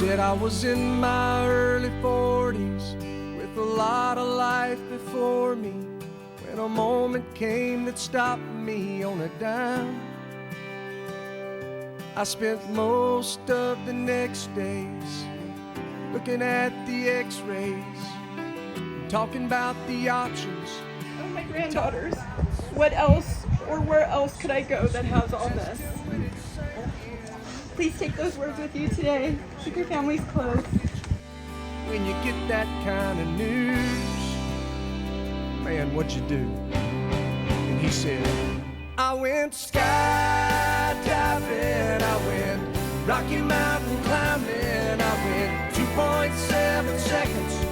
said I was in my early 40s with a lot of life before me, when a moment came that stopped me on a dime. I spent most of the next days looking at the x-rays, talking about the options. Oh, my granddaughters. What else or where else could I go that has all this? Please take those words with you today. Keep your families close. When you get that kind of news, man, what you do? And he said, I went skydiving, I went Rocky Mountain climbing, I went 2.7 seconds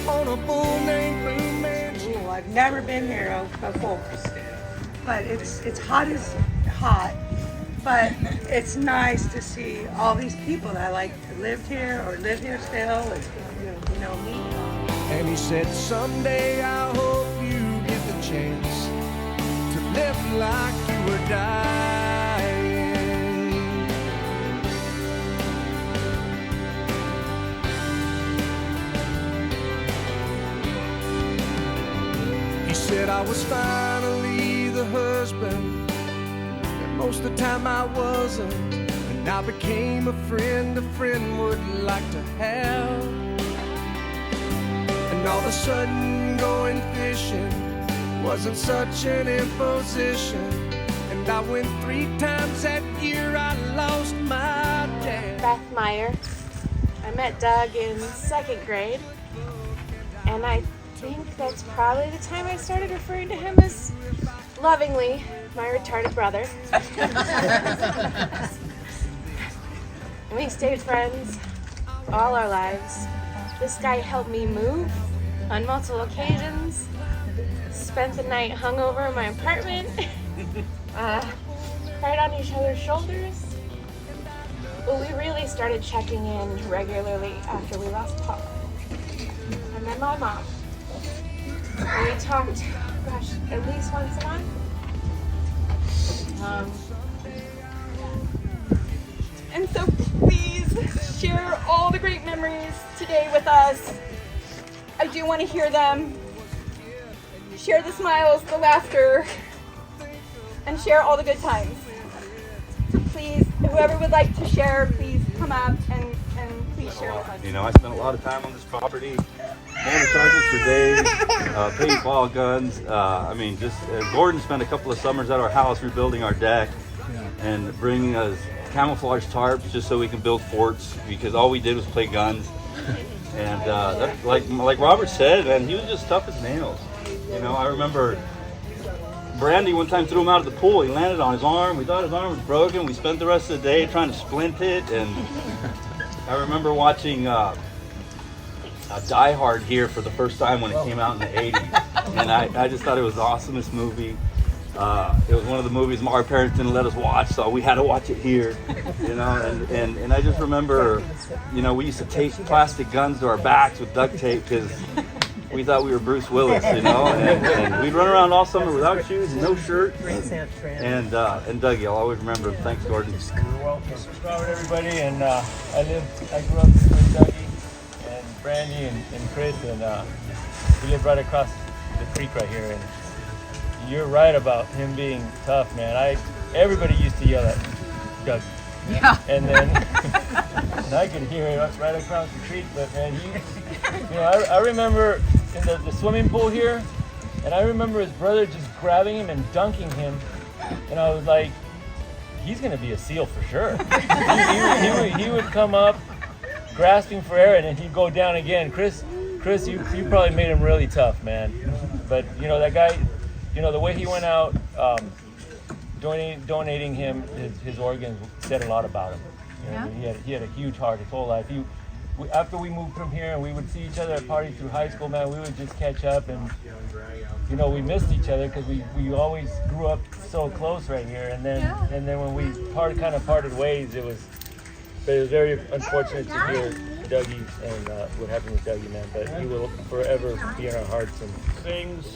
on a bull named Blue Mansion. Ooh, I've never been here before, but it's hot as hot. But it's nice to see all these people that like to live here or live here still, and me. And he said, someday I hope you get the chance to live like you were dying. He said I was finally the husband that most of the time I wasn't, and I became a friend would like to have. And all of a sudden going fishing wasn't such an imposition, and I went 3 times that year. I lost my dad. Beth Meyer. I met Doug in 2nd grade, and I think that's probably the time I started referring to him as lovingly my retarded brother. We stayed friends all our lives. This guy helped me move on multiple occasions, spent the night hungover in my apartment, cried on each other's shoulders. But we really started checking in regularly after we lost Paul. And then my mom. And we talked, gosh, at least once a month. And so please share all the great memories today with us. I do want to hear them. Share the smiles, the laughter, and share all the good times. So please, whoever would like to share, please come up and please share with us. You know, I spent a lot of time on this property, motorcycles for days, paintball guns. Gordon spent a couple of summers at our house rebuilding our deck and bringing us camouflage tarps just so we can build forts, because all we did was play guns. And like Robert said, man, he was just tough as nails. You know, I remember Brandy one time threw him out of the pool. He landed on his arm. We thought his arm was broken. We spent the rest of the day trying to splint it. And I remember watching Die Hard here for the first time when it came out in the 80s. And I just thought it was the awesomest movie. It was one of the movies our parents didn't let us watch, so we had to watch it here, you know, and I just remember, you know, we used to tape plastic guns to our backs with duct tape because we thought we were Bruce Willis, you know, and we'd run around all summer without shoes and no shirt, and Dougie, I'll always remember him. Thanks, Gordon. Well, this is Robert, everybody, and I grew up with Dougie and Brandy and Chris, and we live right across the creek right here, and you're right about him being tough, man. Everybody used to yell at Doug. Yeah. And then and I could hear it right across the creek, but man, I remember in the swimming pool here, and I remember his brother just grabbing him and dunking him, and I was like, he's gonna be a SEAL for sure. he would come up grasping for air, and then he'd go down again. Chris, you probably made him really tough, man. But you know that guy. You know, the way he went out, donating him his organs said a lot about him. You know, yeah. He had a huge heart his whole life. After we moved from here and we would see each other at parties through high school, man, we would just catch up, and you know, we missed each other because we always grew up so close right here. And then when we kind of parted ways, it was very unfortunate to hear Dougie and what happened with Dougie, man. But he will forever be in our hearts and things.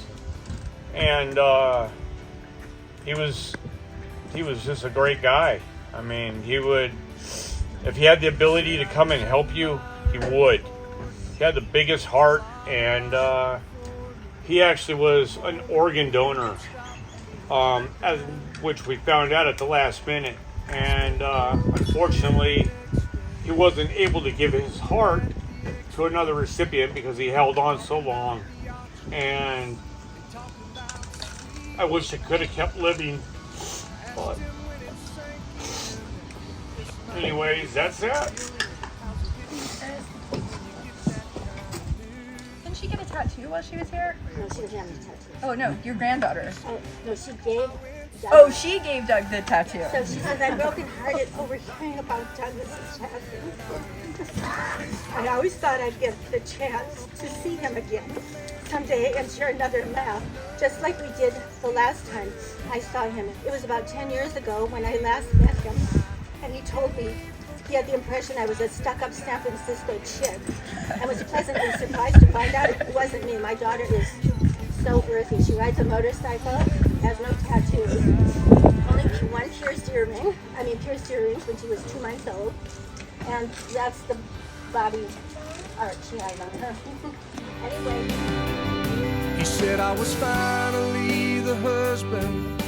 And he was just a great guy. I mean, he would if he had the ability to come and help you, he would. He had the biggest heart, and he actually was an organ donor, which we found out at the last minute. And unfortunately, he wasn't able to give his heart to another recipient because he held on so long. And I wish I could have kept living. But anyways, that's it. Didn't she get a tattoo while she was here? No, she didn't have any tattoos. Oh no, your granddaughter. Oh, no, she gave. Doug. Oh, she gave Doug the tattoo. So she says, I'm brokenhearted over hearing about Douglas's tattoo. I always thought I'd get the chance to see him again someday and share another laugh, just like we did the last time I saw him. It was about 10 years ago when I last met him, and he told me he had the impression I was a stuck-up San Francisco chick, and was pleasantly surprised to find out it wasn't me. My daughter is so earthy. She rides a motorcycle, has no tattoos, only one pierced earrings when she was 2 months old, and that's the body art she had on her. Anyway. He said I was finally the husband.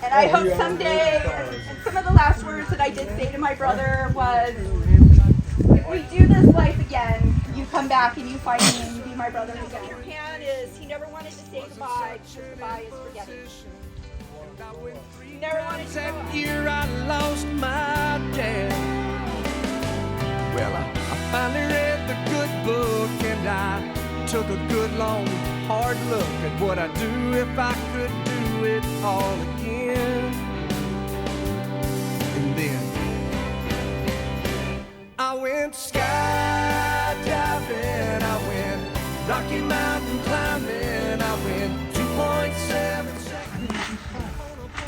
And I hope someday, and some of the last words that I did say to my brother was, if we do this life again, you come back and you find me and you be my brother again. Your hand is, he never wanted to say goodbye, because goodbye is forgetting. He never wanted to go. That year I lost my dad. Well, I finally read the good book, and I took a good long hard look at what I'd do if I could do it all again. And then I went skydiving, I went Rocky Mountain climbing, I went 2.7 seconds.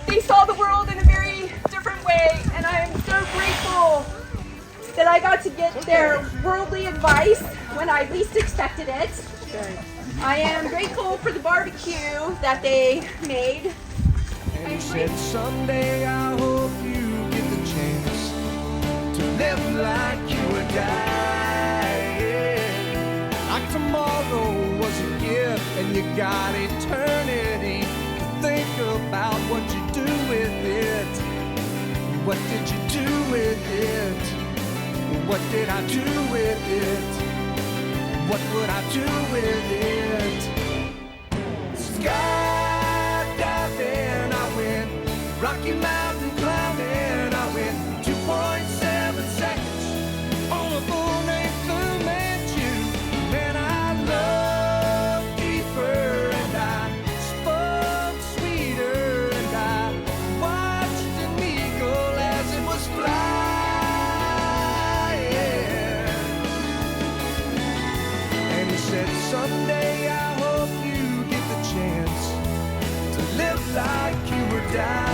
They saw the world in a very different way, and I am so grateful that I got to get their worldly advice when I least expected it. I am grateful for the barbecue that they made. And he said, someday I hope you get the chance to live like you would die. Like tomorrow was a gift, and you got eternity to think about what you do with it. What did you do with it? What did I do with it? What would I do with it? Skydiving, I went Rocky Mountain climbing, I went 2.7 seconds on a bull named Fu Manchu. Man, I loved deeper, and I spoke sweeter, and I watched an eagle as it was flying. Said someday I hope you get the chance to live like you were dying.